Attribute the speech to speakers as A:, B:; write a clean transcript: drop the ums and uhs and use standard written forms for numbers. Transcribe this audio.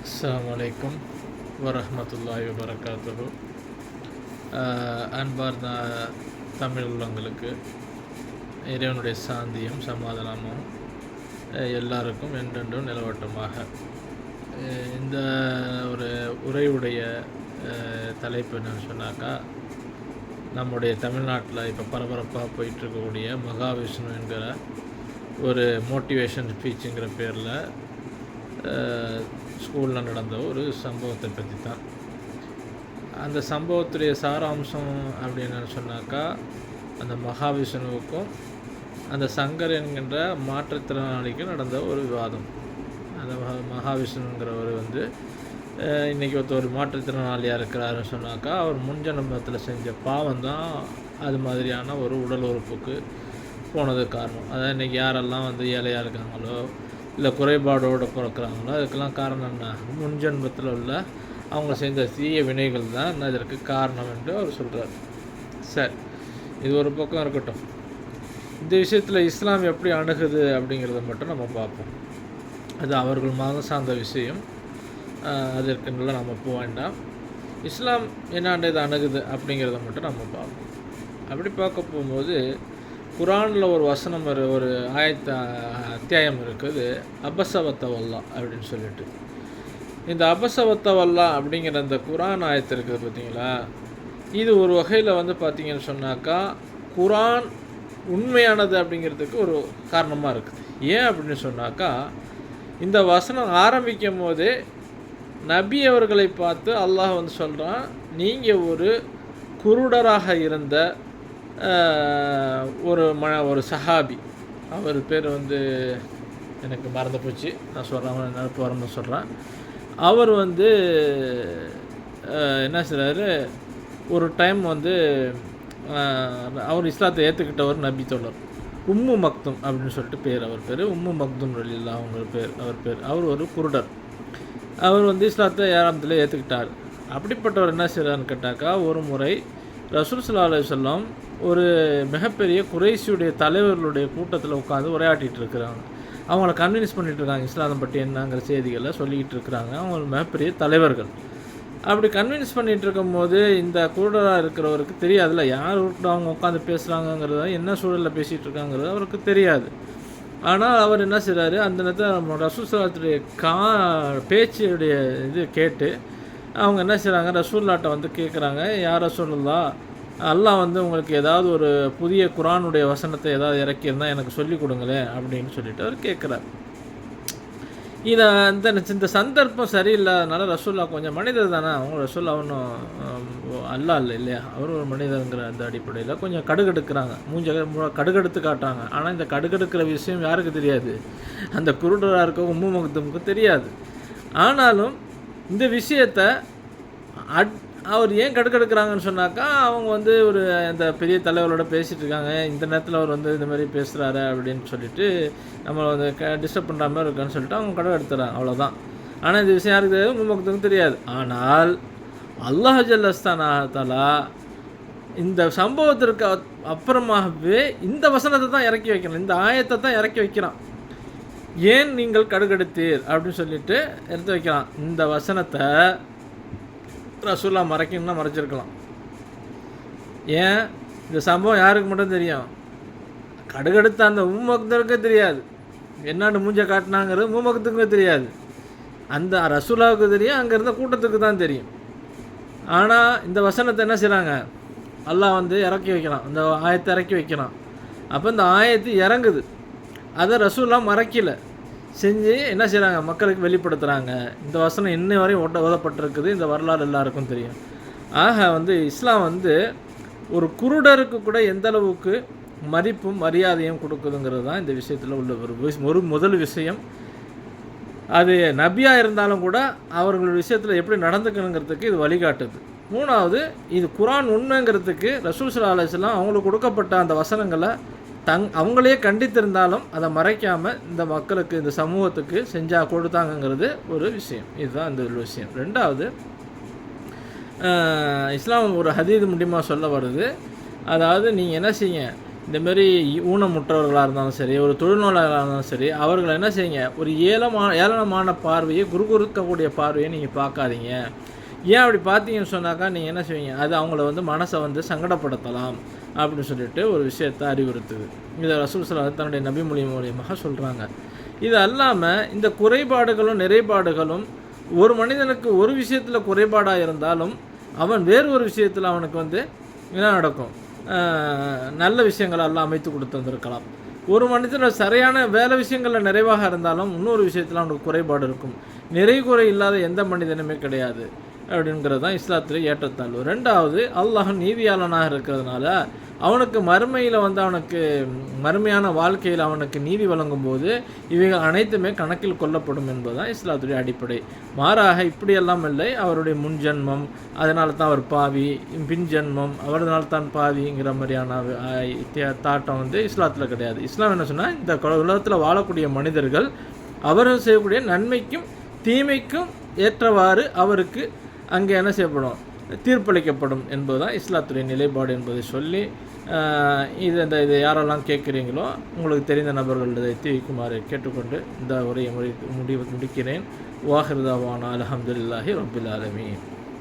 A: அஸ்ஸலாமு அலைக்கும் வரஹ்மத்துல்லாஹி வபரகாத்துஹு. அன்பார்ந்த தமிழ் உள்ளங்களுக்கு இறைவனுடைய சாந்தியும் சமாதானமும் எல்லாருக்கும் என்றென்றும் நிலவட்டமாக. இந்த ஒரு உரையுடைய தலைப்பு என்னன்னு சொன்னாக்கா, நம்முடைய தமிழ்நாட்டில் இப்போ பரபரப்பாக போயிட்டுருக்கக்கூடிய மகாவிஷ்ணு என்கிற ஒரு மோட்டிவேஷன் ஸ்பீச்சுங்கிற பேரில் ஸ்கூலில் நடந்த ஒரு சம்பவத்தை பற்றி தான். அந்த சம்பவத்துடைய சாராம்சம் அப்படின்னு சொன்னாக்கா, அந்த மகாவிஷ்ணுவுக்கும் அந்த சங்கர் என்கின்ற மாற்றுத்திறனாளிக்கும் நடந்த ஒரு விவாதம். அந்த மகாவிஷ்ணுங்கிறவர் இன்றைக்கி ஒரு மாற்றுத்திறனாளியாக இருக்கிறாருன்னு சொன்னாக்கா, அவர் முன்ஜென்மத்தில் செஞ்ச பாவம் தான் அது மாதிரியான ஒரு உடல் உறுப்புக்கு போனதுக்கு காரணம். அதாவது இன்றைக்கி யாரெல்லாம் ஏழையாக இருக்காங்களோ இல்லை குறைபாடோடு பிறக்கிறாங்களோ அதுக்கெல்லாம் காரணம் என்ன? முன்ஜென்மத்தில் உள்ள அவங்க செஞ்ச தீய வினைகள் தான் இதற்கு காரணம் என்று அவர் சொல்கிறார். சரி, இது ஒரு பக்கம் இருக்கட்டும். இந்த விஷயத்தில் இஸ்லாம் எப்படி அணுகுது அப்படிங்கிறத மட்டும் நம்ம பார்ப்போம். அது அவர்கள் மதம் சார்ந்த விஷயம், அதற்குள்ள நம்ம போக வேண்டாம். இஸ்லாம் என்னாண்டு இதை அணுகுது அப்படிங்கிறத மட்டும் நம்ம பார்ப்போம். அப்படி பார்க்க போகும்போது குரானில் ஒரு வசனம் ஒரு அத்தியாயம் இருக்குது, அபசவத்தவல்லா அப்படின்னு சொல்லிட்டு. இந்த அபசவத்தவல்லா அப்படிங்கிற அந்த குரான் ஆயத்து இருக்குது பார்த்தீங்களா, இது ஒரு வகையில் பார்த்திங்கன்னு சொன்னாக்கா குரான் உண்மையானது அப்படிங்கிறதுக்கு ஒரு காரணமாக இருக்குது. ஏன் அப்படின்னு சொன்னாக்கா, இந்த வசனம் ஆரம்பிக்கும் போதே நபி அவர்களை பார்த்து அல்லாஹ் சொல்கிறான், நீங்கள் ஒரு குருடராக இருந்த ஒரு சஹாபி, அவர் பேர் எனக்கு மறந்து போச்சு, நான் சொல்கிறேன், நினப்பு வரணும்னு சொல்கிறேன். அவர் என்ன செய்கிறாரு, ஒரு டைம் அவர் இஸ்லாத்தை ஏற்றுக்கிட்டவர் நபி தோழர் உம்மு மக்தும் அப்படின்னு சொல்லிட்டு பேர். அவர் பேர் உம்மு மக்தும் ரலியல்லாஹு அவங்க பேர். அவர் ஒரு குருடர். அவர் இஸ்லாத்தை ஏறாமத்தில் ஏற்றுக்கிட்டார். அப்படிப்பட்டவர் என்ன செய்கிறான்னு கேட்டாக்கா, ஒரு முறை ரசூல் ஸல்லல்லாஹு அலைஹி வஸல்லம் ஒரு மிகப்பெரிய குறைஷியுடைய தலைவர்களுடைய கூட்டத்தில் உட்காந்து உரையாட்டிகிட்டு இருக்கிறாங்க. அவங்கள கன்வின்ஸ் பண்ணிகிட்ருக்காங்க, இஸ்லாத்தை பற்றி என்னங்கிற செய்திகளை சொல்லிக்கிட்டு இருக்கிறாங்க. அவங்க மிகப்பெரிய தலைவர்கள். அப்படி கன்வின்ஸ் பண்ணிகிட்டு இருக்கும்போது இந்த குருடராக இருக்கிறவருக்கு தெரியாதுல்ல, யார் விட்டு அவங்க உட்காந்து பேசுகிறாங்கங்கிறத, என்ன சூழலில் பேசிகிட்டு இருக்காங்கிறது அவருக்கு தெரியாது. ஆனால் அவர் என்ன செய்கிறாரு, அந்த நேரத்தில் ரசூல் ஸல்லல்லாஹு பேச்சுடைய கேட்டு அவங்க என்ன செய்கிறாங்க, ரசூலுல்லாஹ்ட்ட கேட்குறாங்க, யார் ரசூலுல்லாஹ், அல்லாஹ் உங்களுக்கு ஏதாவது ஒரு புதிய குரானுடைய வசனத்தை ஏதாவது இறக்கியிருந்தால் எனக்கு சொல்லிக் கொடுங்களேன் அப்படின்னு சொல்லிட்டு அவர் கேட்குறார். இதை இந்த சந்தர்ப்பம் சரியில்லாதனால ரசூலுல்லாஹ் கொஞ்சம் மனிதர் தானே, அவங்க ரசூலுல்லாஹ் ஒன்றும் அல்லாஹ் இல்லை இல்லையா, அவர் ஒரு மனிதருங்கிற அந்த அடிப்படையில் கொஞ்சம் கடுகெடுக்கிறாங்க, கடுகெடுத்து காட்டுறாங்க. ஆனால் இந்த கடுகெடுக்கிற விஷயம் யாருக்கு தெரியாது, அந்த குருடராக இருக்க உம்மு மக்துமுக்கு தெரியாது. ஆனாலும் இந்த விஷயத்தை அவர் ஏன் கடுக்கெடுக்கிறாங்கன்னு சொன்னாக்கா, அவங்க ஒரு அந்த பெரிய தலைவரோட பேசிகிட்டு இருக்காங்க, இந்த நேரத்தில் அவர் இந்த மாதிரி பேசுகிறாரு அப்படின்னு சொல்லிட்டு நம்மளை டிஸ்டர்ப் பண்ணுற மாதிரி இருக்கான்னு சொல்லிட்டு அவங்க கடை எடுத்துறாங்க, அவ்வளோதான். ஆனால் இந்த விஷயம் யாருக்கு தெரியாது, உம்மக்துக்கும் தெரியாது. ஆனால் அல்லாஹ் ஜல்லஸ்தானா தஆலா இந்த சம்பவத்திற்கு அப்புறமாகவே இந்த வசனத்தை தான் இறக்கி வைக்கணும், இந்த ஆயத்தை தான் இறக்கி வைக்கிறான். ஏன் நீங்கள் கடுகெடுத்தீர் அப்படின்னு சொல்லிட்டு எடுத்து வைக்கலாம். இந்த வசனத்தை ரசூலுல்லாஹ் மறைக்கணும்னா மறைச்சிருக்கலாம். ஏன், இந்த சம்பவம் யாருக்கு மட்டும் தெரியும், கடுகெடுத்த அந்த உம்மு மக்துமுக்கு தெரியாது, என்னான்னு மூஞ்ச காட்டினாங்கிறது உம்மு மக்துமுக்கு தெரியாது, அந்த ரசூலுல்லாஹ்வுக்கு தெரியும், அங்கே இருந்த கூட்டத்துக்கு தான் தெரியும். ஆனால் இந்த வசனத்தை என்ன செய்கிறாங்க, அல்லாஹ் இறக்கி வைக்கலாம், இந்த ஆயத்தை இறக்கி வைக்கலாம். அப்போ இந்த ஆயத்து இறங்குது, அதை ரசூலுல்லாஹ் மறைக்கல செஞ்சு என்ன செய்கிறாங்க, மக்களுக்கு வெளிப்படுத்துகிறாங்க. இந்த வசனம் இன்னை வரையும் ஓதப்பட்டிருக்குது, இந்த வரலாறு எல்லாருக்கும் தெரியும். ஆக இஸ்லாம் ஒரு குருடருக்கு கூட எந்த அளவுக்கு மதிப்பும் மரியாதையும் கொடுக்குதுங்கிறது தான் இந்த விஷயத்தில் உள்ள ஒரு முதல் விஷயம். அது நபியாக இருந்தாலும் கூட அவர்கள் விஷயத்தில் எப்படி நடந்துக்கணுங்கிறதுக்கு இது வழிகாட்டுது. மூணாவது, இது குரான் உண்மைங்கிறதுக்கு ரசூல் ஸல்லல்லாஹு அலைஹி வஸல்லம் அவங்களுக்கு கொடுக்கப்பட்ட அந்த வசனங்களை அவங்களே கண்டித்திருந்தாலும் அதை மறைக்காமல் இந்த மக்களுக்கு, இந்த சமூகத்துக்கு கொடுத்தாங்கங்கிறது ஒரு விஷயம். இதுதான் இந்த ஒரு விஷயம். ரெண்டாவது, இஸ்லாம் ஒரு ஹதீஸ் மூலியமாக சொல்ல வருது, அதாவது நீங்கள் என்ன செய்யுங்க, இந்தமாரி ஊனமுற்றவர்களாக இருந்தாலும் சரி, ஒரு தொழுநோயாளராக இருந்தாலும் சரி, அவர்களை என்ன செய்யுங்க, ஒரு ஏளனமான பார்வையை, குறுகுறுக்கக்கூடிய பார்வையை நீங்கள் பார்க்காதீங்க. ஏன் அப்படி பார்த்தீங்கன்னு சொன்னாக்கா நீங்கள் என்ன செய்வீங்க, அது அவங்கள வந்து மனசை வந்து சங்கடப்படுத்தலாம் அப்படின்னு சொல்லிட்டு ஒரு விஷயத்தை அறிவுறுத்துது. இதை ரசூல் ஸல்லல்லாஹு தன்னுடைய நபி மூலியமாக சொல்கிறாங்க. இது அல்லாமல் இந்த குறைபாடுகளும் நிறைபாடுகளும் ஒரு மனிதனுக்கு ஒரு விஷயத்தில் குறைபாடாக இருந்தாலும் அவன் வேறு ஒரு விஷயத்தில் அவனுக்கு வந்து என்ன நடக்கும், நல்ல விஷயங்களை எல்லாம் அமைத்து கொடுத்து வந்திருக்கலாம். ஒரு மனிதன் சரியான வேலை விஷயங்களில் நிறைவாக இருந்தாலும் இன்னொரு விஷயத்தில் அவனுக்கு குறைபாடு இருக்கும். நிறை குறை இல்லாத எந்த மனிதனுமே கிடையாது அப்படிங்கிறது தான் இஸ்லாத்தில் ஏற்றத்தாழ்வு. ரெண்டாவது, அல்லாஹ் நீதியாளனாக இருக்கிறதுனால அவனுக்கு மறுமையில் வந்து அவனுக்கு மறுமையான வாழ்க்கையில் அவனுக்கு நீதி வழங்கும் போது இவைகள் அனைத்துமே கணக்கில் கொள்ளப்படும் என்பது தான் இஸ்லாத்துடைய அடிப்படை. மாறாக இப்படியெல்லாம் இல்லை, அவருடைய முன் ஜென்மம் அதனால தான் அவர் பாவி, பின் ஜென்மம் அவர்னால தான் பாவிங்கிற மாதிரியான தாட்டம் வந்து இஸ்லாத்தில் கிடையாது. இஸ்லாம் என்ன சொன்னால், இந்த உலகத்தில் வாழக்கூடிய மனிதர்கள் அவர்கள் செய்யக்கூடிய நன்மைக்கும் தீமைக்கும் ஏற்றவாறு அவருக்கு அங்கே என்ன செய்யப்படும், தீர்ப்பளிக்கப்படும் என்பது தான் இஸ்லாத்துடைய நிலைப்பாடு என்பதை சொல்லி, இதை யாரெல்லாம் கேட்குறீங்களோ உங்களுக்கு தெரிந்த நபர்கள் இதை தீவிக்குமாறு கேட்டுக்கொண்டு இந்த உரையை முடிக்கிறேன். வாஹிர் தாவானா அல்ஹம்துலில்லாஹி ரப்பில் ஆலமீன்.